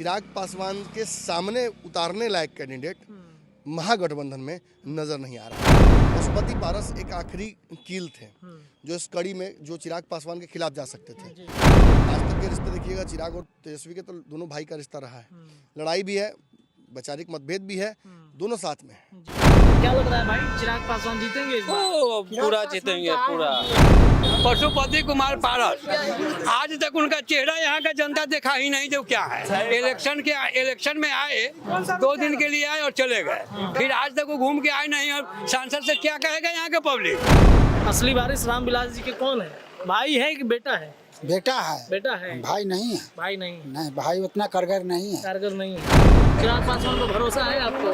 चिराग पासवान के सामने उतारने लायक कैंडिडेट महागठबंधन में नजर नहीं आ रहा। पशुपति पारस एक आखिरी कील थे जो इस कड़ी में जो चिराग पासवान के खिलाफ जा सकते थे। आज तक के रिश्ते देखिएगा, चिराग और तेजस्वी के तो दोनों भाई का रिश्ता रहा है। लड़ाई भी है, वैचारिक मतभेद भी है, दोनों साथ में है। क्या लग रहा है भाई, चिराग पासवान जीतेंगे इस बार? पूरा जीतेंगे पूरा। पशुपति कुमार पारस, आज तक उनका चेहरा यहाँ का जनता देखा ही नहीं जो क्या है। इलेक्शन में आए, 2 दिन के लिए आए और चले गए, फिर आज तक वो घूम के आए नहीं। और सांसद से क्या कहेगा यहाँ के पब्लिक? असली वारिस रामविलास जी के कौन है? भाई है कि बेटा है? बेटा है। बेटा है, भाई नहीं है। भाई नहीं, नहीं, भाई उतना कारगर नहीं है। कारगर नहीं है। चिराग पासवान को भरोसा है आपको?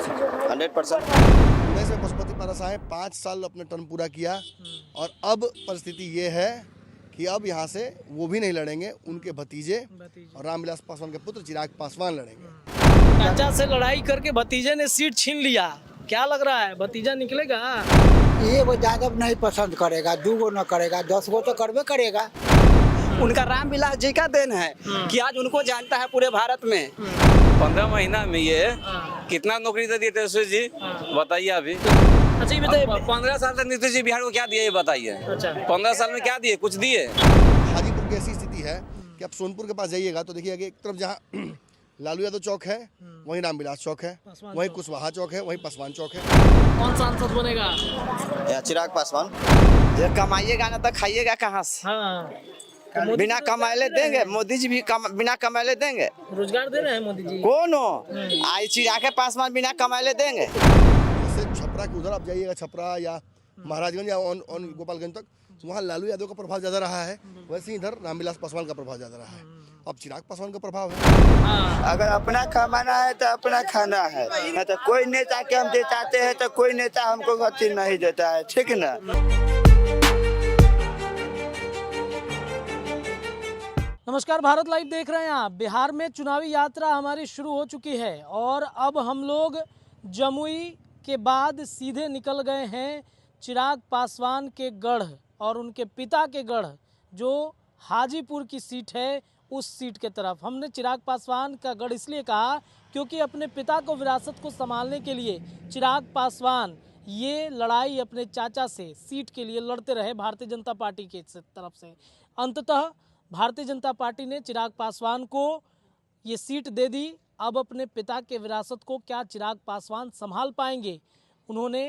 100%। 19 में पशुपति पारस आए, 5 साल अपने टर्म पूरा किया और अब परिस्थिति ये है कि अब यहाँ से वो भी नहीं लड़ेंगे, उनके भतीजे और रामविलास पासवान के पुत्र चिराग पासवान लड़ेंगे। चाचा से लड़ाई करके भतीजे ने सीट छीन लिया, क्या लग रहा है भतीजा निकलेगा? ये वो ज्यादा नहीं पसंद करेगा, 2 गो न करेगा, 10 गो तो करबे करेगा। उनका रामविलास जी का देन है कि आज उनको जानता है पूरे भारत में। 15 महीना में ये कितना नौकरी दे दिए तेजस्वी जी, बताइए अभी। अच्छा ये बताइए, 15 साल तक नीतीश जी बिहार को क्या दिए ये बताइए। अच्छा 15 साल में क्या दिए? कुछ दिए? हाजीपुर की ऐसी स्थिति है कि आप सोनपुर के पास जाइएगा तो देखिएगा कि एक तरफ जहाँ लालू यादव चौक है, वहीं रामविलास चौक है, वहीं कुशवाहा चौक है, वहीं पासवान चौक है। कौन सांसद बनेगा? या चिराग पासवान। ये कमाइएगा ना तो खाइएगा कहाँ से? हाँ, बिना कमाएले देंगे, मोदी जी भी बिना कमाएले देंगे। रोजगार दे रहे हैं मोदी जी। कौन हो? आई चिराग पासवान बिना कमाएले देंगे। जैसे छपरा के उधर आप जाइएगा, छपरा या महाराजगंज या ऑन गोपालगंज तक, वहाँ लालू यादव का प्रभाव ज़्यादा रहा है, वैसे ही इधर रामविलास पासवान का प्रभाव ज़्यादा रहा है। अब चिराग पासवान का प्रभाव है। अगर अपना कमाना है तो अपना खाना है, नहीं तो कोई नेता के हम जिताते हैं तो कोई नेता हमको गति नहीं देता है, ठीक ना। नमस्कार, भारत लाइव देख रहे हैं आप। बिहार में चुनावी यात्रा हमारी शुरू हो चुकी है और अब हम लोग जमुई के बाद सीधे निकल गए हैं चिराग पासवान के गढ़ और उनके पिता के गढ़ जो हाजीपुर की सीट है, उस सीट के तरफ। हमने चिराग पासवान का गढ़ इसलिए कहा क्योंकि अपने पिता को विरासत को संभालने के लिए चिराग पासवान ये लड़ाई अपने चाचा से सीट के लिए लड़ते रहे भारतीय जनता पार्टी के तरफ से। अंततः भारतीय जनता पार्टी ने चिराग पासवान को ये सीट दे दी। अब अपने पिता के विरासत को क्या चिराग पासवान संभाल पाएंगे? उन्होंने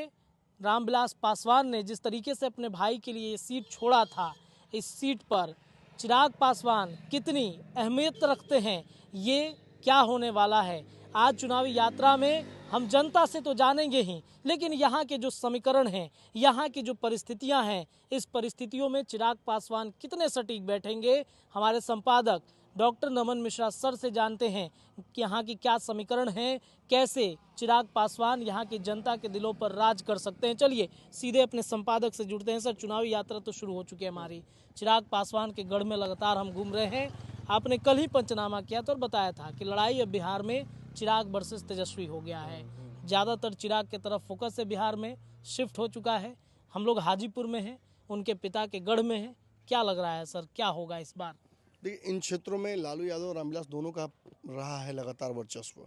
रामविलास पासवान ने जिस तरीके से अपने भाई के लिए ये सीट छोड़ा था, इस सीट पर चिराग पासवान कितनी अहमियत रखते हैं, ये क्या होने वाला है? आज चुनावी यात्रा में हम जनता से तो जानेंगे ही, लेकिन यहाँ के जो समीकरण हैं, यहाँ की जो परिस्थितियाँ हैं, इस परिस्थितियों में चिराग पासवान कितने सटीक बैठेंगे, हमारे संपादक डॉक्टर नमन मिश्रा सर से जानते हैं कि यहाँ की क्या समीकरण हैं, कैसे चिराग पासवान यहाँ की जनता के दिलों पर राज कर सकते हैं। चलिए सीधे अपने संपादक से जुड़ते हैं। सर, चुनावी यात्रा तो शुरू हो चुकी है हमारी, चिराग पासवान के गढ़ में लगातार हम घूम रहे हैं। आपने कल ही पंचनामा किया था और बताया था कि लड़ाई अब बिहार में चिराग वर्सेस तेजस्वी हो गया है। ज़्यादातर चिराग के तरफ फोकस है, बिहार में शिफ्ट हो चुका है। हम लोग हाजीपुर में हैं, उनके पिता के गढ़ में हैं। क्या लग रहा है सर, क्या होगा इस बार? देखिए, इन क्षेत्रों में लालू यादव और रामविलास दोनों का रहा है लगातार वर्चस्व।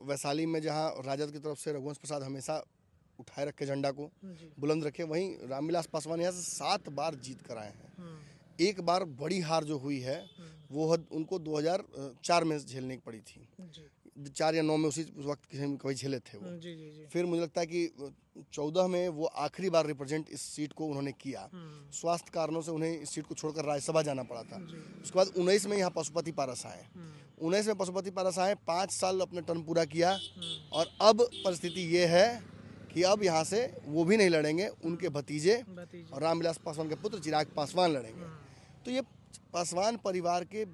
वैशाली में जहां राजद की तरफ से रघुवंश प्रसाद हमेशा उठाए रखे झंडा को, बुलंद रखे, वहीं रामविलास पासवान यहाँ से 7 बार जीत कर आए हैं। एक बार बड़ी हार जो हुई है वो उनको 2004 में झेलनी पड़ी थी। 4 या 9 में उस वक्त कभी झेले थे वो। फिर मुझे लगता है कि 14 में वो आखिरी बार रिप्रेजेंट इस सीट को उन्होंने किया। स्वास्थ्य कारणों से उन्हें इस सीट को छोड़कर राज्यसभा जाना पड़ा था। उसके बाद 19 में यहाँ पशुपति पारस आए। 19 में पशुपति पारस आए, 5 साल अपने टर्म पूरा किया और अब परिस्थिति ये है कि अब यहाँ से वो भी नहीं लड़ेंगे, उनके भतीजे और रामविलास पासवान के पुत्र चिराग पासवान लड़ेंगे। तो ये पासवान परिवार के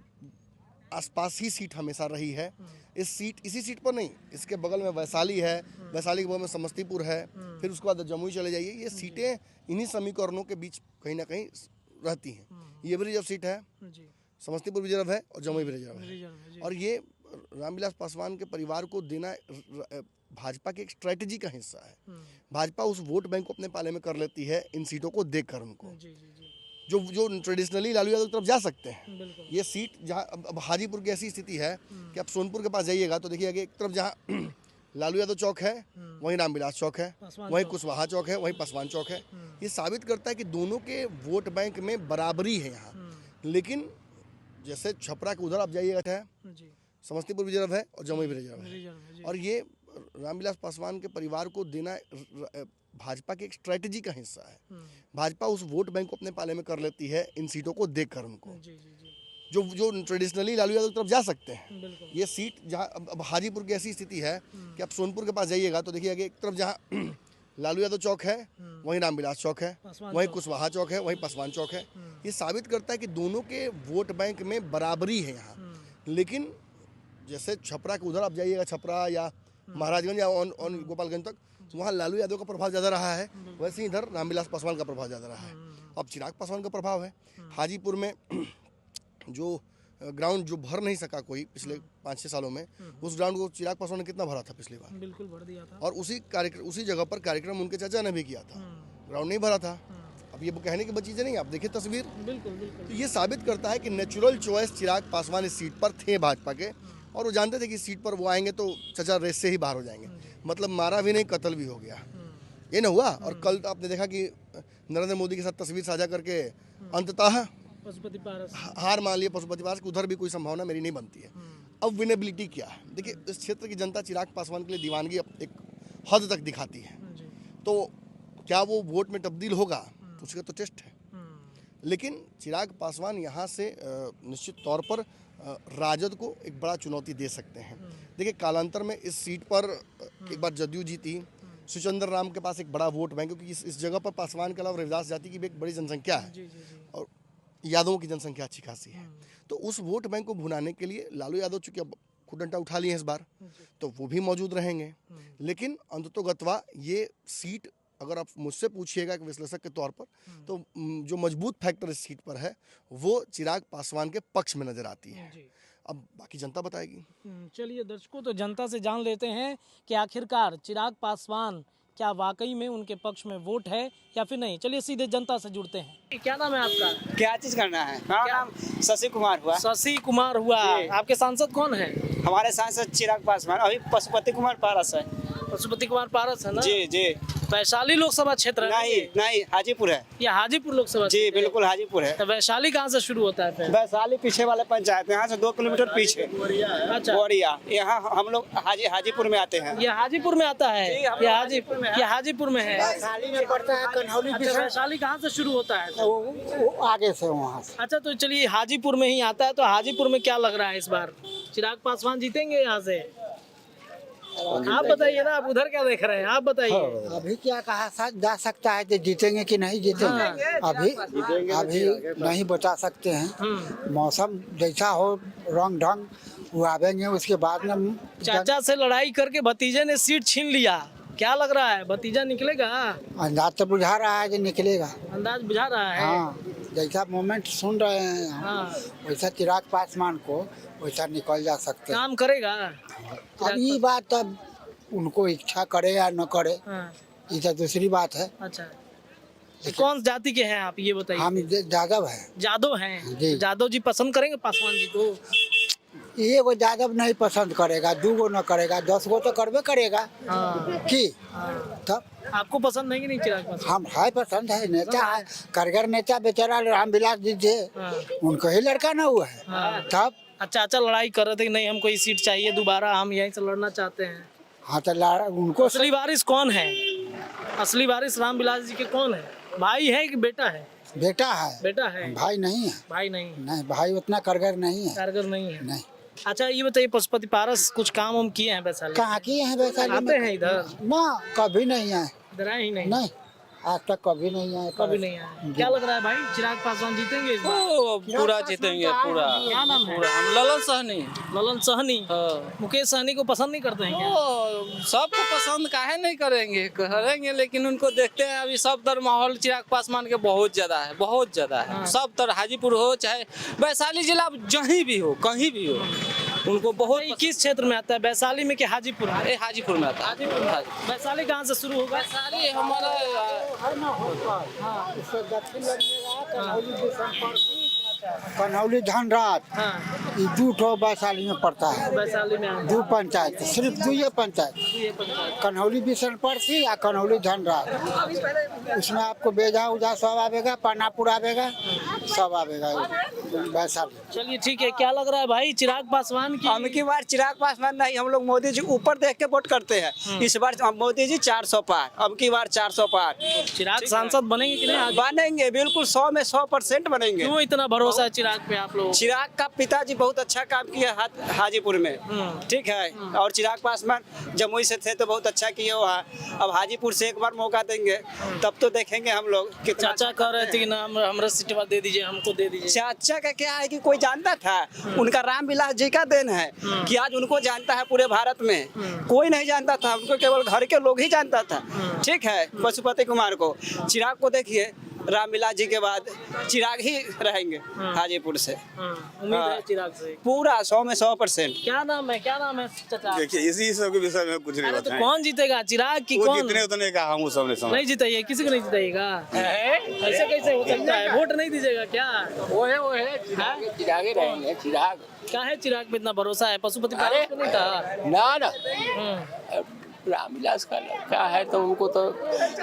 आसपास ही सीट हमेशा रही है। इसी सीट पर नहीं, इसके बगल में वैशाली है, वैशाली के बगल में समस्तीपुर है, फिर उसके बाद जमुई चले जाइए। ये सीटें इन्हीं समीकरणों के बीच कहीं ना कहीं रहती हैं। ये भी रिजर्व सीट है, समस्तीपुर भी रिजर्व है और जमुई भी रिजर्व है। और ये रामविलास पासवान के परिवार को देना भाजपा की एक स्ट्रेटजी का हिस्सा है। भाजपा उस वोट बैंक को अपने पाले में कर लेती है इन सीटों को देकर उनको। जो ट्रेडिशनली लालू यादव की तरफ जा सकते हैं। बिल्कुल। ये सीट जहाँ अब हाजीपुर की ऐसी स्थिति है कि आप सोनपुर के पास जाइएगा तो देखिएगा कि एक तरफ जहाँ लालू यादव चौक है वहीं रामविलास चौक है, पासवान वहीं चौक। कुशवाहा चौक है, वहीं पासवान चौक है। ये साबित करता है कि दोनों के वोट बैंक में बराबरी है यहाँ। लेकिन जैसे छपरा के उधर आप जाइएगा है, जी। समस्तीपुर भी रिजर्व है और जमुई भी रिजर्व है। रिजर्व है, जी। और ये रामविलास पासवान के परिवार को देना भाजपा की एक स्ट्रेटजी का हिस्सा है। भाजपा उस वोट बैंक को अपने पाले में कर लेती है इन सीटों को देखकर उनको। जी जी जी। जो ट्रेडिशनली लालू यादव की तरफ जा सकते हैं। बिल्कुल। ये सीट जहाँ अब हाजीपुर की ऐसी स्थिति है कि आप सोनपुर के पास जाइएगा तो देखिएगा कि एक तरफ जहाँ लालू यादव चौक है वहीं रामविलास चौक है, पासवान वहीं चौक। कुशवाहा चौक है, वहीं पासवान चौक है। ये साबित करता है कि दोनों के वोट बैंक में बराबरी है यहाँ। लेकिन जैसे छपरा के उधर आप जाइएगा, छपरा या महाराजगंज या ऑन गोपालगंज तक, वहाँ लालू यादव का प्रभाव ज़्यादा रहा है, वैसे ही इधर रामविलास पासवान का प्रभाव ज़्यादा रहा है। अब चिराग पासवान का प्रभाव है। हाजीपुर में जो ग्राउंड जो भर नहीं सका कोई पिछले 5-6 सालों में, उस ग्राउंड को चिराग पासवान ने कितना भरा था पिछली बार। बिल्कुल भर दिया था। और उसी जगह पर कार्यक्रम उनके चाचा ने भी किया था, ग्राउंड नहीं भरा था। अब ये कहने की चीज़ें नहीं, आप देखिए तस्वीर। बिल्कुल बिल्कुल। तो ये साबित करता है कि नेचुरल चॉइस चिराग पासवान इस सीट पर थे भाजपा के, और वो जानते थे कि इस सीट पर वो आएंगे तो चचा रेस से ही बाहर हो जाएंगे। मतलब मारा भी नहीं, कत्ल भी हो गया, ये ना हुआ। और कल तो आपने देखा कि नरेंद्र मोदी के साथ तस्वीर साझा करके अंततः पशुपति पारस हार मान लिए पशुपति पारस की। उधर भी कोई संभावना मेरी नहीं बनती है। अब विनेबिलिटी क्या है, देखिए इस क्षेत्र की जनता चिराग पासवान के लिए दीवानगी एक हद तक दिखाती है। जी। तो क्या वो वोट में तब्दील होगा, उसका तो टेस्ट है। लेकिन चिराग पासवान यहाँ से निश्चित तौर पर राजद को एक बड़ा चुनौती दे सकते हैं। देखिए कालांतर में इस सीट पर एक बार जदयू जीती, सुचंद्र राम के पास एक बड़ा वोट बैंक, क्योंकि इस जगह पर पासवान के अलावा रविदास जाति की भी एक बड़ी जनसंख्या है। जी जी जी। और यादवों की जनसंख्या अच्छी खासी है। तो उस वोट बैंक को भुनाने के लिए लालू यादव चूंकि अब खुद डंडा उठा लिए हैं इस बार, तो वो भी मौजूद रहेंगे। लेकिन अंततोगत्वा ये सीट अगर आप मुझसे पूछिएगा कि विश्लेषक के तौर पर, तो जो मजबूत फैक्टर इस सीट पर है वो चिराग पासवान के पक्ष में नजर आती है। अब बाकी जनता बताएगी। चलिए दर्शकों, तो जनता से जान लेते हैं कि आखिरकार चिराग पासवान क्या वाकई में उनके पक्ष में वोट है या फिर नहीं। चलिए सीधे जनता से जुड़ते हैं। क्या नाम है आपका? क्या चीज करना है? हमारा नाम शशि कुमार हुआ। शशि कुमार हुआ। आपके सांसद कौन है? हमारे सांसद चिराग पासवान, अभी पशुपति कुमार पारस है। पशुपति कुमार पारस है ना? जी जी। वैशाली लोकसभा क्षेत्र है? नहीं नहीं, हाजीपुर है। ये हाजीपुर लोकसभा जी क्षेत्र है? बिल्कुल हाजीपुर है। तो वैशाली कहाँ से शुरू होता है फिर? वैशाली पीछे वाले पंचायत, यहाँ से 2 किलोमीटर पीछे अच्छा, बोरिया। यहाँ हम लोग हाजीपुर में आते हैं। ये हाजीपुर में आता है? जी, हम ये हाजीपुर में है। ये हाजीपुर में है। वैशाली में पड़ता है कन्हौली अच्छा, वैशाली कहाँ से शुरू होता है? वो आगे से वहाँ से। अच्छा, तो चलिए हाजीपुर में ही आता है। तो हाजीपुर में क्या लग रहा है इस बार? चिराग पासवान जीतेंगे यहाँ से? आप बताइए ना, आप उधर क्या देख रहे हैं, आप बताइए। अभी क्या कहा जा सकता है कि जीतेंगे कि नहीं जीतेंगे, अभी नहीं बता सकते हैं। मौसम जैसा हो, रंग ढंग वो आवेंगे, उसके बाद में चाचा से लड़ाई करके भतीजे ने सीट छीन लिया, क्या लग रहा है भतीजा निकलेगा? अंदाज तो बुझा रहा है कि निकलेगा। अंदाज बुझा रहा है। हाँ, जैसा मोमेंट सुन रहे हैं हम, हाँ। वैसा चिराग पासवान को वैसा निकल जा सकते हैं। काम करेगा? अब ये बात अब उनको इच्छा करे या न करे, हाँ। ये तो दूसरी बात है। अच्छा, तो कौन जाति के हैं आप ये बताइए? हम यादव हैं। जादव हैं? जी। जादव जी पसंद करेंगे पासवान जी को? ये वो यादव नहीं पसंद करेगा, 2 गो न करेगा, 10 गो तो करबे करेगा। हाँ। कि हाँ। तब आपको पसंद नहीं कि नहीं चिराग पासवान? हम है, पसंद है, नेता है, कारगर नेता बेचारा रामविलास जी थे, हाँ। उनको ही लड़का ना हुआ है। हाँ। तब चाचा लड़ाई कर रहे थे कि नहीं हमको ये सीट चाहिए दोबारा, हम यहीं से लड़ना चाहते हैं। हाँ, तो उनको असली वारिस कौन है? असली वारिस रामविलास जी के कौन है? भाई है कि बेटा है? बेटा है, बेटा है। भाई नहीं है। भाई नहीं? नहीं, भाई उतना कारगर नहीं है। कारगर नहीं है? नहीं। अच्छा, ये बताइए पशुपति पारस कुछ काम हम किए हैं वैशाली? कहाँ किए हैं वैशाली आते हैं इधर? ना, कभी नहीं आए। इधर आए ही नहीं? नहीं, आज तक कभी नहीं आए। कभी नहीं आए। क्या लग रहा है भाई, चिराग पासवान जीतेंगे इस बार? पूरा जीतेंगे पूरा। क्या नाम है? हम ललन सहनी। ललन सहनी। हाँ। मुकेश सहनी को पसंद नहीं करते हैं क्या? सबको पसंद काहे नहीं करेंगे, लेकिन उनको देखते हैं अभी सब तरह माहौल चिराग पासवान के बहुत ज्यादा है, बहुत ज्यादा है। हाँ। सब तरह हाजीपुर हो चाहे वैशाली जिला, जहीं भी हो, कहीं भी हो, उनको बहुत ये किस क्षेत्र में आता है, वैशाली में कि हाजीपुर में? ये हाजीपुर में आता है। हाजीपुर में। वैशाली कहाँ से शुरू होगा? वैशाली हमारा कन्हौली धनराज हाँ ये 2 ठो वैशाली में पड़ता है। वैशाली में आता 2 पंचायत, सिर्फ 2 पंचायत, है ये पंचायत। कन्हौली बिशनपरसी या कन्हौली धनराज। उसमें आपको बेजा उजा सब आवेगा, पानापुर आवेगा, सब आवेगा वैशाली। चलिए ठीक है, क्या लग रहा है भाई चिराग पासवान की? हम की बार चिराग पासवान नहीं, हम लोग मोदी जी ऊपर देख के वोट करते हैं। इस बार मोदी जी 400 पार, अब की बार 400 पार चिराग सांसद बनेंगे कि नहीं आज? बनेंगे, बिल्कुल 100 में 100% बनेंगे। क्यों इतना भरोसा है चिराग पे आप लोग? चिराग का पिताजी बहुत अच्छा काम किया हाजीपुर में, ठीक है। और चिराग पासवान जमुई से थे तो बहुत अच्छा किए वहाँ। अब हाजीपुर से एक बार मौका देंगे तब तो देखेंगे हम लोग कितना। चाचा कह रहे थे कि ना हमरा सीटवा दे दीजिए, हमको दे दीजिए। चाचा का क्या है कि कोई जानता था? उनका रामविलास जी का देन है कि आज उनको जानता है पूरे भारत में, कोई नहीं जानता था, उनको केवल घर के लोग ही जानता था, ठीक है। पशुपति कुमार को, चिराग को देखिए, रामविलास जी के बाद चिराग ही रहेंगे हाजीपुर से। उम्मीद है चिराग से पूरा 100 में 100%। क्या नाम है, क्या नाम है चाचा? देखिए इसी सब के विषय में कुछ नहीं अरे तो बताएं। कौन जीतेगा, चिराग की वो कौन? जितने उतने का हम सब ने समझ। नहीं जीताइए, किसी को नहीं जीताइएगा। ऐसे कैसे हो सकता है? वोट नहीं दीजिएगा क्या? वो है चिराग ही रहेंगे। चिराग क्या है चिराग पे इतना भरोसा है? पशुपति पारस को नहीं था? ना रामविलास का लड़का है तो उनको तो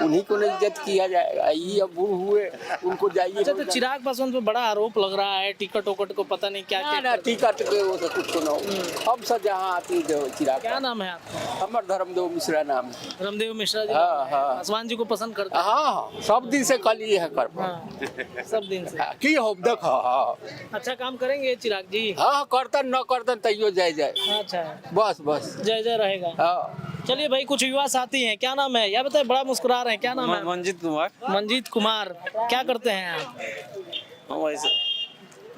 उन्हीं को नहीं इज्जत किया जाएगा। ये अब बूढ़ हुए, उनको जाइए। अच्छा, तो चिराग पासवान पे बड़ा आरोप लग रहा है, टिकट उकट को पता नहीं क्या क्या। ना टिकट के वो तो कुछ तो ना हो। अब सब जहाँ आती है चिराग। क्या नाम है आपका? हमर धर्मदेव मिश्रा नाम है। रामदेव मिश्रा जी हाँ, हाँ। पासवान जी को पसंद करते हैं? हाँ सब दिन से कल ये है कर हाँ, सब दिन से। की हो देख। हाँ अच्छा काम करेंगे चिराग जी? हाँ करतन न करतन तैयो जाए जाए। अच्छा, बस बस जय जय रहेगा। हाँ। चलिए भाई, कुछ युवा साथी हैं, क्या नाम है? यह बताए, बड़ा मुस्कुरा रहे हैं, क्या नाम है? मंजीत कुमार। मंजीत कुमार, क्या करते हैं आप?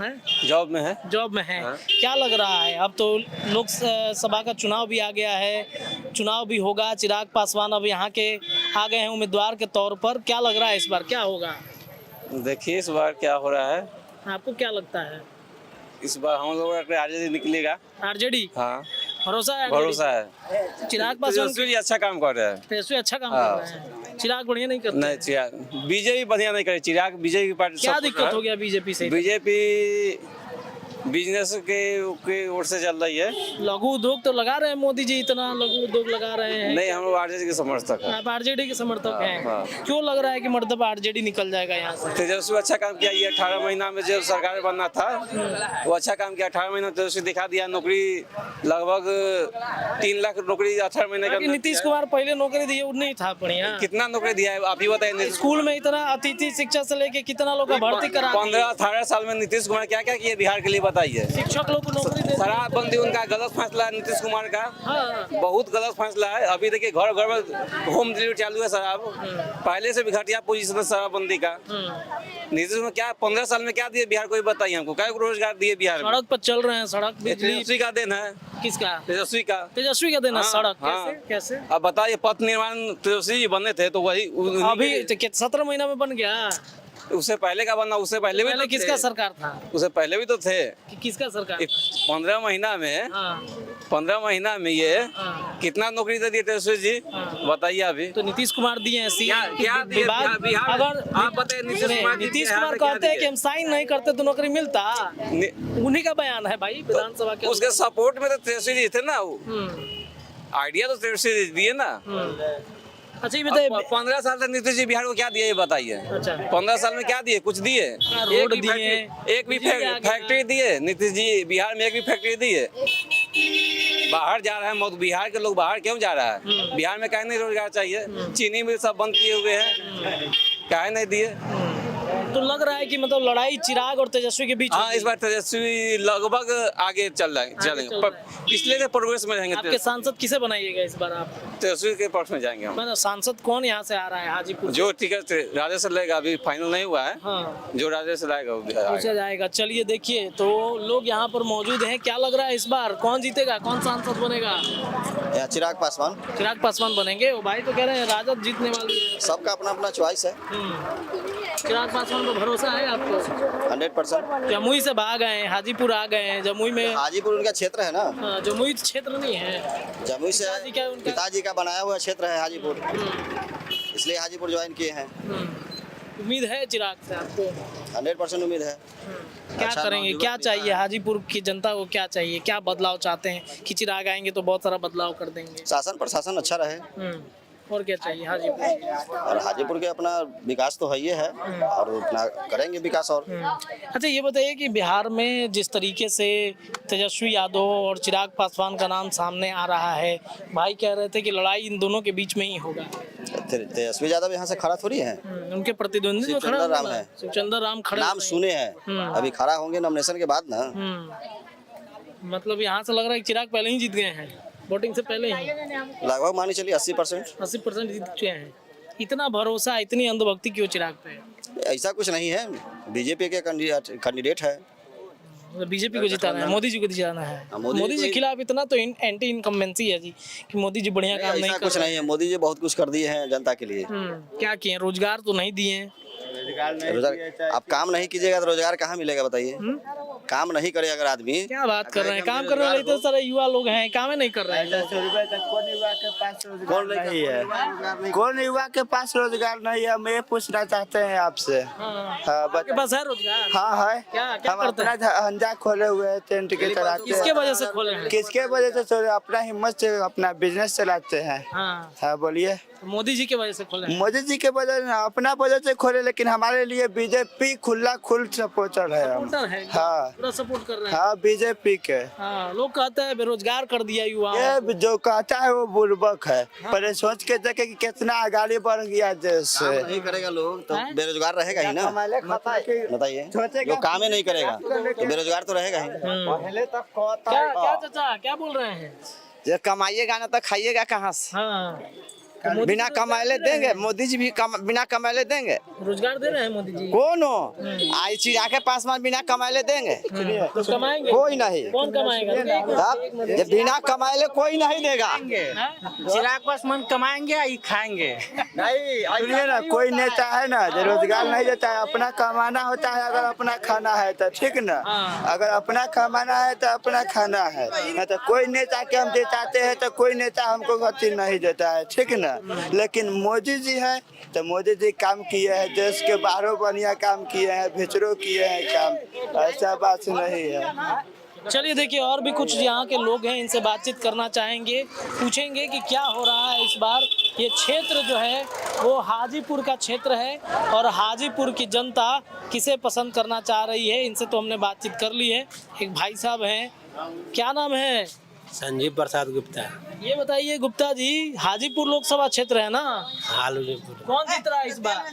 हैं? जॉब में है। जॉब में है। क्या लग रहा है, अब तो लोकसभा का चुनाव भी आ गया है, चुनाव भी होगा, चिराग पासवान अब यहाँ के आ गए हैं उम्मीदवार के तौर पर, क्या लग रहा है इस बार क्या होगा? देखिए इस बार क्या हो रहा है। आपको क्या लगता है? इस बार हम लोग आरजेडी निकलेगा। आरजेडी? हाँ भरोसा है? भरोसा है। चिराग पासवान तेजस्वी अच्छा काम कर रहे हैं। तेजस्वी अच्छा काम कर रहे हैं, चिराग बढ़िया नहीं करते? नहीं चिराग बीजेपी बढ़िया नहीं करे। चिराग बीजेपी की पार्टी। क्या दिक्कत हो गया बीजेपी से? बीजेपी बिजनेस के ओर से चल रही है। लघु उद्योग तो लगा रहे हैं मोदी जी, इतना लघु उद्योग लगा रहे हैं। नहीं हम लोग आरजेडी के समर्थक हैं। आप आरजेडी के समर्थक हैं? हाँ। क्यों लग रहा है कि मतलब आरजेडी निकल जाएगा यहाँ से? तेजस्वी अच्छा काम किया। ये 18 महीना में जो सरकार बनना था वो अच्छा काम किया। 18 महीना तेजस्वी दिखा दिया। नौकरी लगभग 3 लाख नौकरी 18 महीने का। नीतीश कुमार पहले नौकरी दिए, वो नहीं था बढ़िया? कितना नौकरी दिया है आप ही बताइए। स्कूल में इतना अतिथि शिक्षा से लेके कितना लोग का भर्ती करा? 15-18 साल में नीतीश कुमार क्या क्या किए बिहार के लिए बताइए। शिक्षक लोग को नौकरी दे। शराबबंदी उनका गलत फैसला है नीतीश कुमार का। हाँ। बहुत गलत फैसला है। अभी देखिए घर घर में होम डिलीवरी चालू है शराब। पहले से भी घटिया पोजीशन है शराबबंदी का। नीतीश कुमार क्या 15 साल में क्या दिए बिहार को बताइए हमको। क्या रोजगार दिए बिहार में? सड़क पर चल रहे हैं, सड़क बिजली। तेजस्वी का देन है। किसका? तेजस्वी का। तेजस्वी का देना। हाँ, सड़क हाँ। कैसे कैसे? अब बताइए पथ निर्माण तेजस्वी जी बने थे तो वही अभी 17 महीना में बन गया। उससे पहले का बनना। उससे पहले भी पहले तो किसका थे। सरकार था? उससे पहले भी तो थे। किसका सरकार? 15 महीना में हाँ। 15 महीना में ये हाँ। कितना नौकरी दे दिए तेजस्वी जी बताइए अभी। तो नीतीश कुमार दिए हैं क्या दिए विभाग? बिहार में? अगर आप बताइए नीतीश कुमार कहते हैं कि हम साइन नहीं करते तो नौकरी मिलता, उन्हीं का बयान है भाई विधानसभा के। उसके सपोर्ट में तो तेजस्वी जी थे ना। आइडिया तो तेजस्वी जी दिए ना। अच्छा ये बताइए, 15 साल से नीतीश जी बिहार को क्या दिए ये बताइए। अच्छा। 15 साल में क्या दिए? कुछ दिए? रोड दिए, एक भी बिजली आ गया। फैक्ट्री दिए नीतीश जी बिहार में? एक भी फैक्ट्री दिए? बाहर जा रहा है बिहार के लोग बाहर क्यों जा रहा है? बिहार में काहे नहीं रोजगार चाहिए? चीनी मिल सब बंद किए हुए हैं, काहे नहीं दिए? तो लग रहा है कि मतलब लड़ाई चिराग और तेजस्वी के बीच हाँ होगी। इस बार तेजस्वी लगभग आगे चलेंगे। पिछले के प्रोग्रेस में रहेंगे। आपके सांसद किसे बनाइएगा इस बार आप? तेजस्वी के पक्ष में जाएंगे हम। मतलब सांसद कौन यहाँ से आ रहा है हाजीपुर? जो टिकट राजे से लेगा अभी फाइनल नहीं हुआ है। हाँ। जो राजे से लाएगा वो पूछा जाएगा। चलिए देखिए, तो लोग यहाँ पर मौजूद हैं, क्या लग रहा है इस बार कौन जीतेगा, कौन सांसद बनेगा? या चिराग पासवान। चिराग पासवान बनेंगे। वो भाई तो कह रहे हैं राजद जीतने वाली है। सबका अपना अपना चॉइस है। चिराग पासवान पर भरोसा है आपको? 100%। जमुई से भाग आए हैं, हाजीपुर आ गए हैं, जमुई में हाजीपुर उनका क्षेत्र है ना, हाँ, जमुई क्षेत्र नहीं है। जमुई से पिताजी क्या उनका? पिताजी का बनाया हुआ क्षेत्र है हाजीपुर, इसलिए हाजीपुर ज्वाइन किए हैं। उम्मीद है चिराग से आपको? 100% उम्मीद है। क्या अच्छा करेंगे, नौजुवान क्या भी चाहिए है। हाजीपुर की जनता को, क्या चाहिए, क्या बदलाव चाहते हैं कि चिराग आएंगे तो बहुत सारा बदलाव कर देंगे? शासन प्रशासन अच्छा रहे, और क्या चाहिए हाजीपुर? और हाजीपुर के अपना विकास तो है ही है, और अपना करेंगे विकास। और अच्छा ये बताइए कि बिहार में जिस तरीके से तेजस्वी यादव और चिराग पासवान का नाम सामने आ रहा है, भाई कह रहे थे कि लड़ाई इन दोनों के बीच में ही होगा। तेजस्वी यादव यहाँ से खड़ा थोड़ी है, उनके प्रतिद्वंदी जो खड़ा शिवचंद्र राम होगा, है। शिवचंद्र राम खड़े नाम होते हैं। सुने हैं, अभी खड़ा होंगे नॉमिनेशन के बाद ना। मतलब यहाँ से लग रहा है कि चिराग पहले ही जीत गए हैं, वोटिंग से पहले ही लगभग मानी चलिए 80%। 80% जीत चुके हैं। इतना भरोसा, इतनी अंधभक्ति क्यों चिराग पे? ऐसा कुछ नहीं है, बीजेपी के कैंडिडेट है। बीजेपी को जिताना है, मोदी जी को जिताना है। हाँ, मोदी जी के खिलाफ इतना तो एंटी इनकम्बेंसी है जी कि मोदी जी बढ़िया काम नहीं ऐसा कर कुछ रहे। नहीं है, मोदी जी बहुत कुछ कर दिए हैं जनता के लिए। क्या किए? रोजगार तो नहीं दिए। रोजगार आप काम नहीं कीजिएगा तो रोजगार कहाँ मिलेगा बताइए? काम नहीं करे अगर आदमी, क्या बात कर रहे हैं? काम करने वाले इतने सारे युवा लोग हैं, काम ही नहीं कर रहे हैं। कौन युवा के पास रोजगार नहीं है? हम ये पूछना चाहते हैं आपसे। हाँ, आपके पास है रोजगार? हाँ है। क्या हम करते अपना धंधा खोले हुए हैं, टेंट के चलाते किसके हैं। वजह से खोले हैं? किसके वजह से खोले? अपना हिम्मत से अपना बिजनेस चलाते हैं। हाँ, हाँ बोलिए। तो मोदी जी की वजह से खोले हैं। मोदी जी के वजह से, अपना वजह से खोले, लेकिन हमारे लिए बीजेपी खुल सपोर्टर है हम। सपोर्टर है, हाँ पूरा सपोर्ट कर रहे हैं। हाँ बीजेपी के। हाँ, लोग कहते हैं बेरोजगार कर दिया युवा। ये जो कहता है वो बुर्बक है। पहले सोच के देखे कि कितना आगे बढ़ गया देश काम से। नहीं करेगा लोग तो बेरोजगार रहेगा ही ना। बताइए, सोचेगा- जो काम ही नहीं करेगा तो बेरोजगार तो रहेगा ही। क्या चाचा क्या बोल रहे हैं? जब कमाइएगा ना तो खाइएगा कहाँ से? हाँ, तो मोदी बिना जी तो कमाएले रोजगार दे रहे देंगे, मोदी जी भी बिना कमाएले देंगे। हैं। रोजगार दे रहे हैं मोदी जी। कौन हो? आई चिराग के पासवान बिना कमाएले देंगे? तो कमाएंगे? कोई नहीं। कौन कमाएगा? तब ये बिना कमाएले कोई नहीं देगा। चिराग पासवान कमाएंगे या खाएंगे? नहीं सुनिए ना, कोई नेता है ना जो रोजगार नहीं देता है, अपना कमाना होता है। अगर अपना खाना है तो ठीक ना, अगर अपना कमाना है तो अपना खाना है। नहीं तो कोई नेता के हम जिताते हैं तो कोई नेता हमको गति नहीं देता है, ठीक ना। लेकिन मोदी जी है तो मोदी जी काम किए हैं, देश के बाहरों बढ़िया काम किए हैं, भीतरों किए हैं काम, ऐसा बात नहीं है। चलिए देखिए, और भी कुछ यहाँ के लोग हैं, इनसे बातचीत करना चाहेंगे, पूछेंगे कि क्या हो रहा है इस बार। ये क्षेत्र जो है वो हाजीपुर का क्षेत्र है और हाजीपुर की जनता किसे पसंद करना चाह रही है, इनसे तो हमने बातचीत कर ली है। एक भाई साहब हैं, क्या नाम है? संजीव प्रसाद गुप्ता। ये बताइए गुप्ता जी, हाजीपुर लोकसभा क्षेत्र है ना, हाजीपुर कौन जीत रहा है इस बार?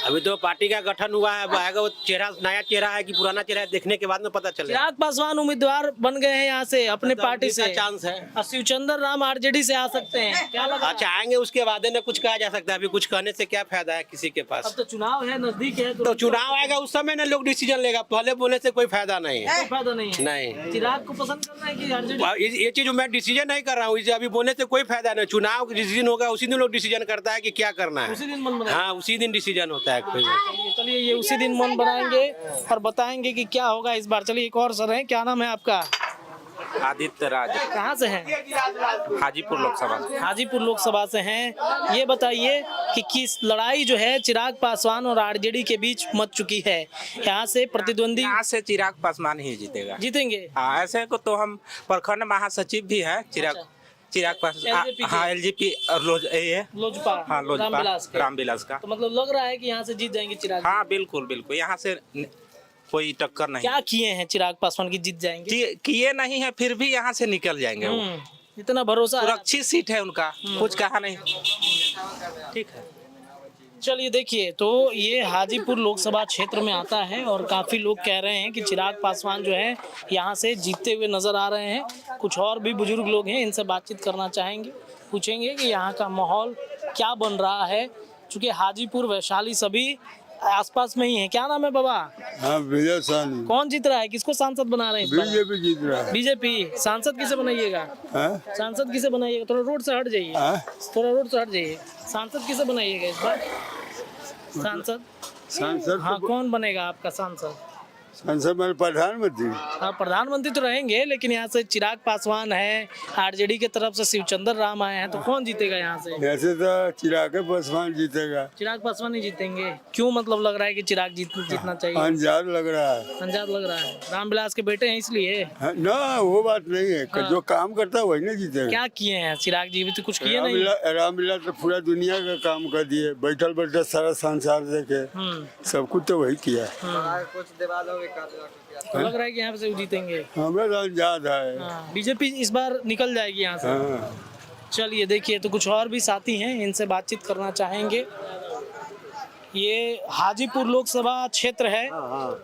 अभी तो पार्टी का गठन हुआ है, आएगा वो चेहरा, नया चेहरा है कि पुराना चेहरा है, देखने के बाद में पता चलेगा। चिराग पासवान उम्मीदवार बन गए हैं यहाँ से अपने पार्टी से, चांस है। और शिवचंद्र राम आरजेडी से आ सकते हैं, क्या लग रहा है? अच्छा, आएंगे उसके बाद में कुछ कहा जा सकता है, अभी कुछ कहने से क्या फायदा है किसी के अब पास। तो चुनाव है, नजदीक है, तो चुनाव आएगा उस समय ना लोग डिसीजन लेगा, पहले बोलने से कोई फायदा नहीं है। कोई फायदा नहीं है। नहीं, चिराग को पसंद करना है कि आरजेडी? ये चीज मैं डिसीजन नहीं कर रहा हूँ, इसे अभी बोलने से कोई फायदा नहीं। चुनाव डिसीजन होगा उसी दिन लोग डिसीजन करता है कि क्या करना है, उसी दिन मन बनाएंगे। हाँ उसी दिन डिसीजन होता है। चलिए ये उसी दिन मन बनाएंगे और बताएंगे कि क्या होगा इस बार। चलिए एक और सर है, क्या नाम है आपका? आदित्य राज, कहाँ से हैं? हाजीपुर लोकसभा। हाजीपुर लोकसभा से हैं। ये बताइए कि किस लड़ाई जो है चिराग पासवान और आरजेडी के बीच मच चुकी है, यहाँ से प्रतिद्वंदी यहाँ से चिराग पासवान ही जीतेगा। जीतेंगे? हाँ, ऐसे को तो हम प्रखंड महासचिव भी है चिराग पासवान। LJP हाँ एलजीपी और लोजपा, हाँ लोजपा रामविलास का। तो मतलब लग रहा है कि यहाँ से जीत जाएंगे चिराग? हाँ बिल्कुल बिल्कुल, यहाँ से कोई टक्कर नहीं। क्या किए हैं चिराग पासवान की जीत जाएंगे? किए नहीं है, फिर भी यहाँ से निकल जाएंगे वो। इतना भरोसा है? सुरक्षित सीट है उनका, कुछ कहा नहीं। ठीक है, चलिए देखिए, तो ये हाजीपुर लोकसभा क्षेत्र में आता है और काफ़ी लोग कह रहे हैं कि चिराग पासवान जो है यहाँ से जीतते हुए नज़र आ रहे हैं। कुछ और भी बुजुर्ग लोग हैं, इनसे बातचीत करना चाहेंगे, पूछेंगे कि यहाँ का माहौल क्या बन रहा है, चूँकि हाजीपुर वैशाली सभी आसपास में ही है। क्या नाम है बाबा? हाँ विजय सानी। कौन जीत रहा है, किसको सांसद बना रहे हैं इस बार? बीजेपी जीत रहा है। बीजेपी। सांसद किसे बनाइएगा? सांसद किसे बनाइएगा? थोड़ा रोड से हट जाइए, थोड़ा रोड से हट जाइए। सांसद किसे बनाइएगा इस बार? सांसद सांसद हाँ, कौन बनेगा आपका सांसद? सांसद में प्रधानमंत्री। हाँ, प्रधानमंत्री तो रहेंगे, लेकिन यहाँ से चिराग पासवान है, आरजेडी की तरफ से शिवचंद्र राम आए हैं, तो कौन जीतेगा यहाँ से? ऐसे तो चिराग पासवान जीतेगा। चिराग पासवान ही जीतेंगे? क्यों, मतलब लग रहा है कि चिराग जीतना चाहिए? अंजाद लग रहा है। अंजाद लग रहा है, रामविलास के बेटे हैं इसलिए? हाँ, ना वो बात नहीं है, जो काम करता है वही ना जीतेगा। क्या किए हैं चिराग जी? भी तो कुछ किए नहीं। रामविलास तो पूरा दुनिया का काम कर दिए, बैठल बैठल सारा संसार देखे, सब कुछ तो वही किया। तो लग रहा है कि यहाँ से वो जीतेंगे। हमें तो अंजाद है। बीजेपी इस बार निकल जाएगी यहाँ से। हाँ। चलिए देखिए, तो कुछ और भी साथी हैं, इनसे बातचीत करना चाहेंगे। ये हाजीपुर लोकसभा क्षेत्र है,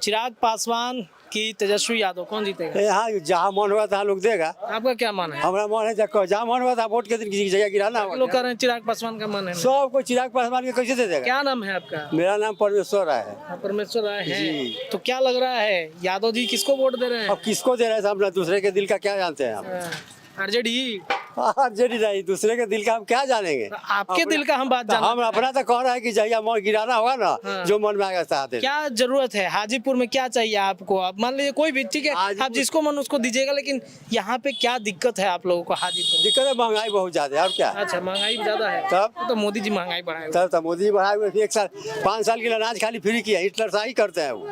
चिराग पासवान की तेजस्वी यादव, कौन जीतेगा? यहाँ जहाँ मन हुआ तहाँ लोग देगा। आपका क्या मन है? हमारा मन है जहाँ मन हुआ था वोट के दिन किसी की जगह गिराना। लोग कह रहे हैं चिराग पासवान का मन है। सब कोई चिराग पासवान के कैसे दे देगा? क्या नाम है आपका? मेरा नाम परमेश्वर राय है। परमेश्वर राय है। तो क्या लग रहा है, यादव जी किसको वोट दे रहे हैं? अब किसको दे रहे हैं अपना, दूसरे के दिल का क्या जानते हैं हम? आरजेडी? आरजेडी नहीं, दूसरे के दिल का हम क्या जानेंगे? आपके दिल का हम बात जानते हैं। हम अपना तो कह रहे हैं कि जगह मन गिराना होगा ना, जो मन में आएगा चाहते। क्या जरूरत है हाजीपुर में, क्या चाहिए आपको? आप मान लीजिए कोई भी, ठीक है, आप जिसको मन उसको दीजिएगा, लेकिन यहाँ पे क्या दिक्कत है आप लोगों को हाजीपुर? दिक्कत है महंगाई बहुत ज्यादा है, और क्या? अच्छा, महंगाई ज्यादा है। तब तो मोदी जी महंगाई बढ़ाए। तब तो मोदी बढ़ाए हुए 1 साल 5 साल के लिए अनाज खाली फ्री किया, हिटलरशाही करते हैं वो।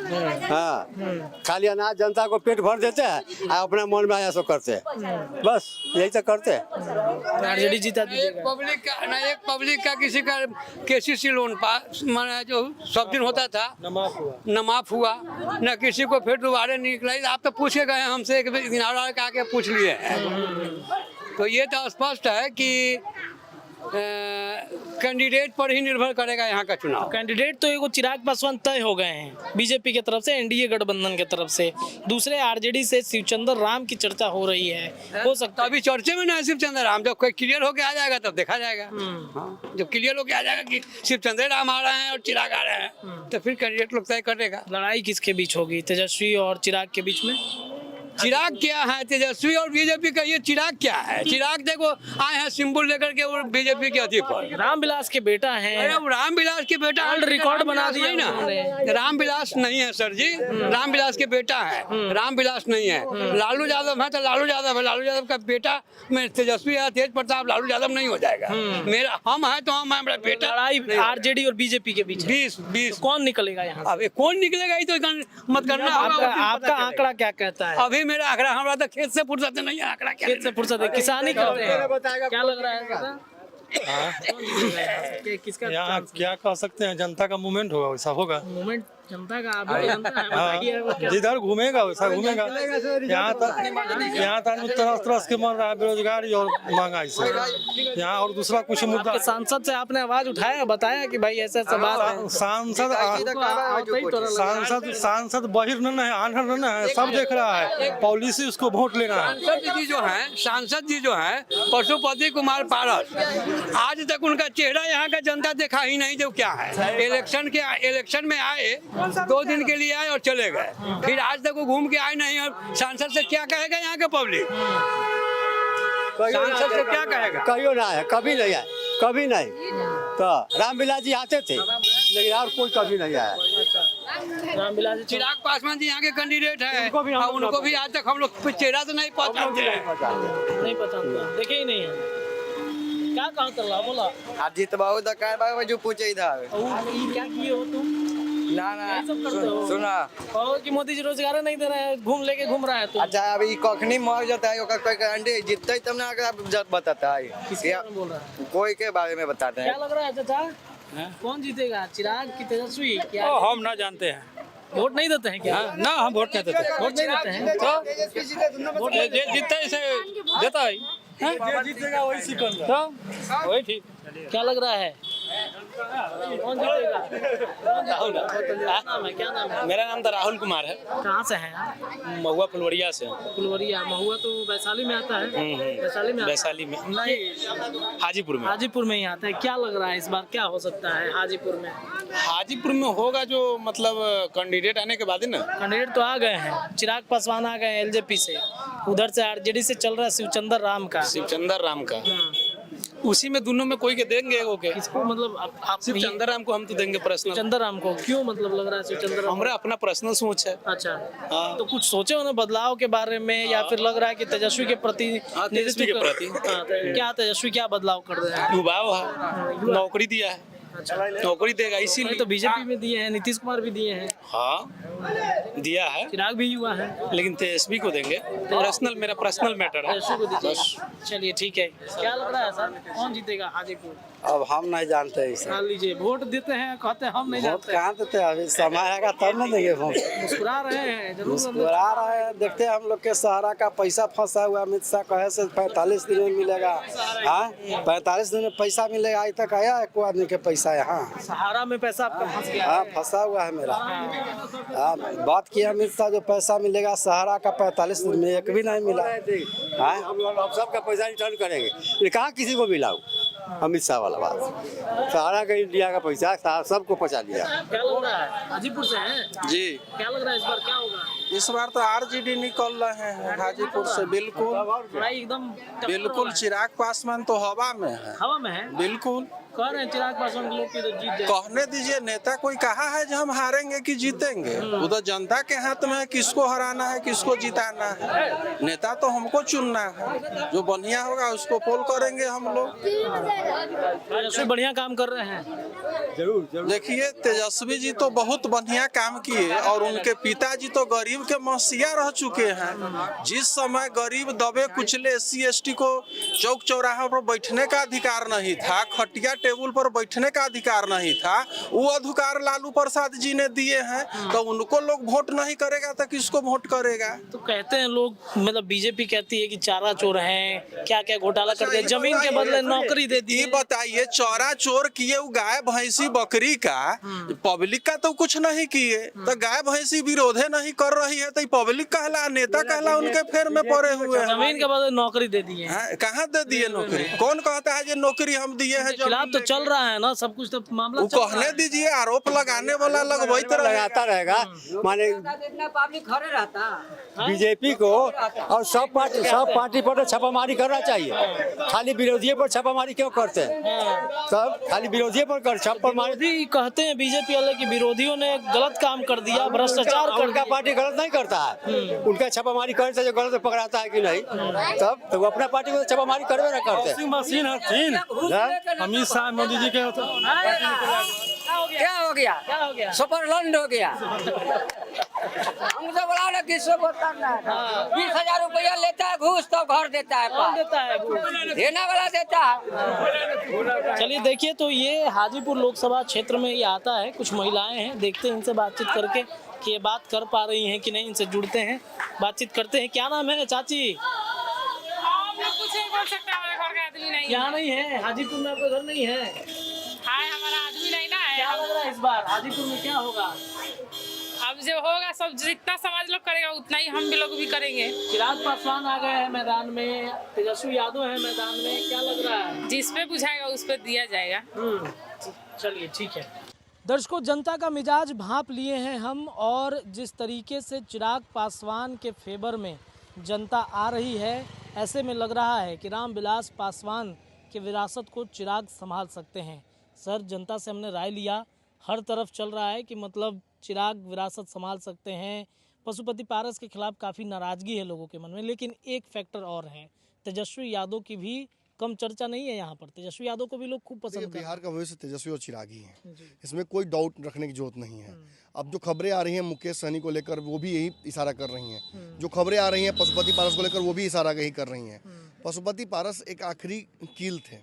हाँ, खाली अनाज जनता को पेट भर देते हैं, अपना मन में आया सो करते हैं, बस यही तो करते हैं। आरजेडी जीता एक दीजिएगा। पब्लिक का किसी का केसीसी लोन पास माना जो सब दिन होता था, न माफ हुआ, न किसी को फिर दोबारा निकला। आप तो पूछे गए हमसे, एक दिन आके पूछ लिए हैं। तो ये तो स्पष्ट है कि कैंडिडेट पर ही निर्भर करेगा यहाँ का चुनाव। कैंडिडेट तो एगो चिराग पासवान तय हो गए हैं बीजेपी की तरफ से, एनडीए गठबंधन की तरफ से। दूसरे आरजेडी से शिवचंद्र राम की चर्चा हो रही है, हो सकता है। अभी चर्चे में ना है शिवचंद्र राम, जब कोई क्लियर होके आ जाएगा तब देखा जाएगा। हाँ, जब क्लियर होके आ जाएगा कि शिवचंद्र राम आ रहे हैं और चिराग आ रहे हैं, तो फिर कैंडिडेट लोग तय करेगा। लड़ाई किसके बीच होगी, तेजस्वी और चिराग के बीच में? चिराग क्या है, तेजस्वी और बीजेपी का? ये चिराग क्या है? चिराग देखो आए हैं सिंबल लेकर के और बीजेपी के अधिक पर। रामविलास के बेटा हैं। अरे रामविलास के बेटा वर्ल्ड रिकॉर्ड बना दिया ना। रामविलास नहीं है सर जी, रामविलास के बेटा है, रामविलास नहीं है। लालू यादव है तो लालू यादव है, लालू यादव का बेटा में तेजस्वी है, तेज प्रताप, लालू यादव नहीं हो जाएगा। मेरा हम है तो हम है, मेरा बेटा। लड़ाई आरजेडी और बीजेपी के बीच 20 कौन निकलेगा यहाँ? अब कौन निकलेगा ये तो मत करना। आपका आंकड़ा क्या कहता है? अभी मेरा आंकड़ा, हमारा तो खेत से फुर्सत नहीं है। आंकड़ा क्या खेत से फुर्सत है, किसानी करते हैं। क्या लग रहा है बता? किसका यहाँ क्या कह सकते हैं, जनता का मूवमेंट होगा, वैसा होगा। मूवमेंट जनता का अभी जनता है, बताइए। जिधर घूमेगा वैसा घूमेगा। यहाँ तक तरस के मर रहा है बेरोजगारी और महंगाई से। यहाँ और दूसरा कुछ मुद्दा, सांसद से आपने आवाज उठाया, बताया कि भाई ऐसा ऐसा बात। सांसद बहिर न है, आंधर न है, सब देख रहा है, पॉलिसी उसको वोट लेना है। सांसद जी जो है पशुपति कुमार पारस, आज तक उनका चेहरा यहाँ का जनता देखा ही नहीं। जो क्या है, इलेक्शन में आए, 2 दिन के लिए आए और चले गए, फिर आज तक वो घूम के आए नहीं। और सांसद से क्या कहेगा यहाँ के पब्लिक? सांसद से क्या कहेगा? कहियो ना है, कभी नहीं आए, कभी नहीं। तो रामविलास जी आते थे, लेकिन और कोई कभी नहीं आया। रामविलास जी, चिराग पासवान जी यहाँ के कैंडिडेट है, उनको भी आज तक हम लोग चेहरा तो नहीं पहचानते हैं। नहीं पहचानता, देखे ही नहीं है। क्या कहा कर रहा बोला? आज जीतबाऊ तो काय बाबा जो पूछे इधर क्या किए हो तुम? ना सुना कहो कि मोदी जी रोजगार नहीं दे रहे हैं, घूम रहा है तू। अच्छा, अभी कखनी मर जाता है, कोई जीतते तब ना अगर बताता है। बोल रहा है? कोई के बारे में बताते हैं। क्या लग रहा है चाचा, कौन जीतेगा, चिराग की तेजस्वी? क्या हम ना जानते हैं, वोट नहीं देते हैं क्या? ना हम वोट नहीं देते। वोट नहीं देते हैं तो जीतता है देता है, जीतेगा वही सिकंदर, तो वही ठीक। क्या लग रहा है, कौन जीतेगा? क्या नाम है? मेरा नाम तो राहुल कुमार है। कहाँ से हैं आप? महुआ फुलवरिया से। फुलवरिया, महुआ तो वैशाली में आता है। वैशाली में, वैशाली में नहीं, हाजीपुर में। हाजीपुर में ही आता है। क्या लग रहा है इस बार, क्या हो सकता है हाजीपुर में? हाजीपुर में होगा जो मतलब कैंडिडेट आने के बाद ही ना। कैंडिडेट तो आ गए हैं, चिराग पासवान आ गए एलजेपी से, उधर से आरजेडी से चल रहा है शिवचंद्र राम का। शिवचंद्र राम का उसी में दोनों में कोई के देंगे ओके। किसको मतलब आप सिर्फ चंद्रराम को हम तो देंगे पर्सनल। चंद्रराम को क्यों मतलब लग रहा है सिर्फ चंद्रराम? हमारा अपना पर्सनल सोच है। अच्छा हाँ। तो कुछ सोचे हो ना बदलाव के बारे में या फिर लग रहा है कि तेजस्वी के प्रति तेजस्वी के प्रति क्या तेजस्वी क्या बदलाव कर रहे हैं? युवाओं है, नौकरी दिया है, नौकरी देगा इसीलिए तो बीजेपी में दिए हैं, नीतीश कुमार भी दिए हैं, हाँ दिया है, चिराग भी युवा है, लेकिन तेजस्वी को देंगे। पर्सनल मेरा पर्सनल मैटर है। तेजस्वी को दीजिए। चलिए ठीक है, क्या लग रहा है सर कौन जीतेगा हाजीपुर? अब हम नहीं जानते इसे। मान लीजिए वोट देते हैं, कहते हैं हम नहीं जानते। कहाँ देते हैं, अभी समय आएगा तब ना देंगे वोट। मुस्कुरा रहे हैं, जरूर मुस्कुरा रहे हैं। देखते हैं हम लोग के सहारा का पैसा फंसा हुआ, अमित शाह कहे से 45 दिन में मिलेगा। हाँ 45 दिन में पैसा मिलेगा, आज तक आया है कोई आदमी के पैसा यहाँ? सहारा में पैसा आपका फंस गया? हाँ फंसा हुआ है मेरा। हाँ बात किया अमित शाह जो पैसा मिलेगा सहारा का 45 दिन में एक भी नहीं मिला। हाँ हम लोग सबका पैसा रिटर्न करेंगे, ये कहाँ किसी को मिला अमित शाह वाला बात। सहारा का इंडिया का पैसा सबको पहुँचा दिया। क्या लग रहा है? हाजीपुर से हैं जी। क्या लग रहा है इस बार क्या होगा? इस बार तो आरजेडी निकल रहे हैं हाजीपुर से। बिल्कुल लड़ाई एकदम बिल्कुल चिराग पासवान तो हवा में है। हवा में है? बिल्कुल कह रहे हैं चिराग पासवान के लोग की तो जीत जाए। कहने दीजिए, नेता कोई कहा है जो हम हारेंगे कि जीतेंगे? वो तो जनता के हाथ में है किसको हराना है किसको जिताना है। नेता तो हमको चुनना है, जो बढ़िया होगा उसको पोल करेंगे हम लोग। तेजस्वी बढ़िया काम कर रहे हैं। जरूर देखिए तेजस्वी जी तो बहुत बढ़िया काम किए और उनके पिताजी तो गरीब के मसीहा रह चुके हैं। जिस समय गरीब दबे कुचले SC/ST को चौक चौराहा पर बैठने का अधिकार नहीं था, खटिया टेबल पर बैठने का अधिकार नहीं था, वो अधिकार लालू प्रसाद जी ने दिए हैं। तो उनको लोग वोट नहीं करेगा तो किसको वोट करेगा? तो कहते हैं लोग, मतलब बीजेपी कहती है कि चारा चोर हैं, क्या क्या घोटाला कर दिया, जमीन के बदले नौकरी दे दी। ये बताइए, चौरा चोर किए गाय भैंसी बकरी का, पब्लिक का तो कुछ नहीं किए। तो गाय भैंसी विरोधे नहीं कर रही है तो पब्लिक कहला, नेता कहला उनके फेर में पड़े हुए हैं। जमीन के बदले नौकरी दे दी है। कहाँ दे दिए नौकरी? कौन कहता है जो नौकरी हम दिए हैं? खिलाफ तो चल रहा है ना सब कुछ, तो मामला वो कहने दीजिए, आरोप लगाने वाला लगवाइत लगाता रहेगा। माने पब्लिक खड़े रहता बीजेपी को और सब पार्टी पर छापामारी करना चाहिए। खाली विरोधियों पर छापामारी क्यों करते हैं? सब खाली विरोधियों पर छापामारी। विरोधी कहते हैं बीजेपी वाले कि विरोधियों ने गलत काम कर दिया, भ्रष्टाचार कर उनका पार्टी गलत नहीं करता है। उनका छापामारी करने से जो गलत पकड़ाता है कि नहीं, तब तो वो अपना पार्टी को छापामारी करवे ना करते। मशीन हथिन अमित शाह मोदी जी के क्या हो गया? क्या हो गया? सुपरलैंड हो गया। हमसे बोला ना किसको वोट करना है। 20,000 रुपया लेता है घूस तो घर देता है। कौन देता है? देने वाला देता है। चलिए देखिए, तो ये हाजीपुर लोकसभा क्षेत्र में ये आता है। कुछ महिलाएं हैं, देखते हैं इनसे बातचीत करके कि ये बात कर पा रही हैं कि नहीं। इनसे जुड़ते हैं, बातचीत करते हैं। क्या नाम है चाची? कुछ नहीं बोल सकते, हमारे घर का आदमी नहीं। यहाँ नहीं है हाजीपुर में? आपका घर नहीं है? हाय, हमारा आदमी नहीं ना है। क्या लग रहा है इस बार हाजीपुर में क्या होगा? अब जो होगा सब जितना समाज लोग करेगा उतना ही हम भी लोग भी करेंगे। चिराग पासवान आ गए हैं मैदान में, तेजस्वी यादव है मैदान में, क्या लग रहा है? जिस पे बुझाएगा उस पे दिया जाएगा। चलिए ठीक है। दर्शकों, जनता का मिजाज भांप लिए हैं हम, और जिस तरीके से चिराग पासवान के फेवर में जनता आ रही है, ऐसे में लग रहा है कि रामविलास पासवान के विरासत को चिराग संभाल सकते हैं। सर, जनता से हमने राय लिया, हर तरफ चल रहा है कि मतलब चिराग विरासत संभाल सकते हैं। पशुपति पारस के खिलाफ काफ़ी नाराज़गी है लोगों के मन में, लेकिन एक फैक्टर और है, तेजस्वी यादव की भी कम चर्चा नहीं है यहाँ पर। तेजस्वी यादव को भी लोग खूब पसंद करते हैं। बिहार का भविष्य तेजस्वी और चिराग ही है, इसमें कोई डाउट रखने की जरूरत नहीं है। अब जो खबरें आ रही हैं मुकेश सहनी को लेकर, वो भी यही इशारा कर रही हैं। जो खबरें आ रही हैं पशुपति पारस को लेकर, वो भी इशारा यही कर रही हैं। पशुपति पारस एक आखिरी कील थे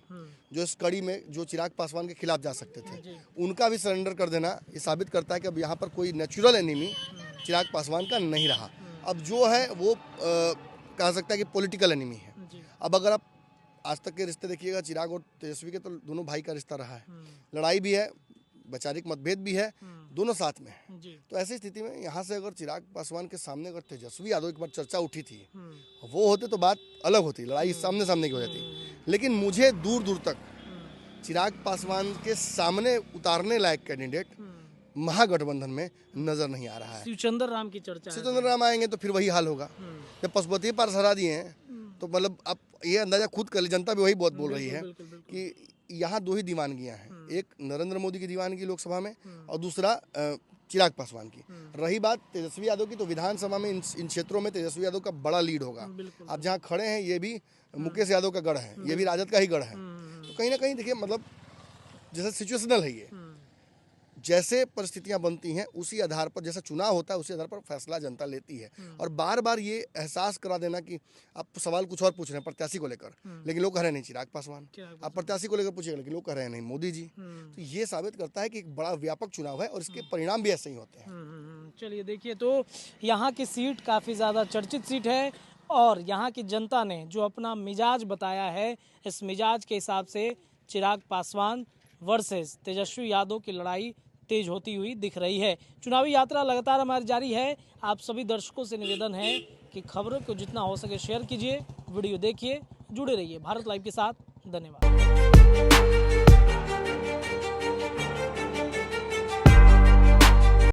जो इस कड़ी में जो चिराग पासवान के खिलाफ जा सकते थे। उनका भी सरेंडर कर देना ये साबित करता है कि अब यहाँ पर कोई नेचुरल एनिमी चिराग पासवान का नहीं रहा। अब जो है वो कह सकता है कि पॉलिटिकल एनिमी है। अब अगर आप आज तक के रिश्ते देखिएगा, चिराग और तेजस्वी के, तो दोनों भाई का रिश्ता रहा है। लड़ाई भी है, वैचारिक मतभेद भी है, दोनों साथ में है। तो ऐसी स्थिति में यहाँ से अगर चिराग पासवान के सामने अगर तेजस्वी यादव एक बार चर्चा उठी थी, वो होते तो बात अलग होती, लड़ाई सामने सामने की हो जाती। लेकिन मुझे दूर दूर तक चिराग पासवान के सामने उतारने लायक कैंडिडेट महागठबंधन में नजर नहीं आ रहा है। शिवचंद्र राम की चर्चा है। शिवचंद्र राम आएंगे तो फिर वही हाल होगा। जब पशुपति पारस हरा दिए हैं तो मतलब आप ये अंदाजा खुद कर लीजिए, जनता भी वही बहुत बोल रही है कि यहाँ दो ही दीवानगियाँ हैं, एक नरेंद्र मोदी की दीवानगी लोकसभा में और दूसरा चिराग पासवान की। रही बात तेजस्वी यादव की, तो विधानसभा में इन क्षेत्रों में तेजस्वी यादव का बड़ा लीड होगा। आप जहाँ खड़े हैं ये भी मुकेश यादव का गढ़ है, ये भी राजद का ही गढ़ है। तो कहीं ना कहीं देखिए मतलब जैसे सिचुएशनल है ये, जैसे परिस्थितियां बनती हैं उसी आधार पर, जैसा चुनाव होता है उसी आधार पर फैसला जनता लेती है। और बार बार ये एहसास करा देना कि आप सवाल कुछ और पूछ रहे हैं प्रत्याशी को लेकर, लेकिन लोग कह रहे हैं नहीं चिराग पासवान, आप प्रत्याशी को लेकर पूछिएगा लेकिन लोग कह रहे हैं नहीं मोदी जी। तो ये साबित करता है कि एक बड़ा व्यापक चुनाव है और इसके परिणाम भी ऐसे ही होते हैं। चलिए देखिए, तो यहाँ की सीट काफ़ी ज़्यादा चर्चित सीट है और यहाँ की जनता ने जो अपना मिजाज बताया है, इस मिजाज के हिसाब से चिराग पासवान वर्सेस तेजस्वी यादव की लड़ाई तेज होती हुई दिख रही है। चुनावी यात्रा लगातार हमारी जारी है। आप सभी दर्शकों से निवेदन है कि खबरों को जितना हो सके शेयर कीजिए, वीडियो देखिए, जुड़े रहिए भारत लाइव के साथ। धन्यवाद।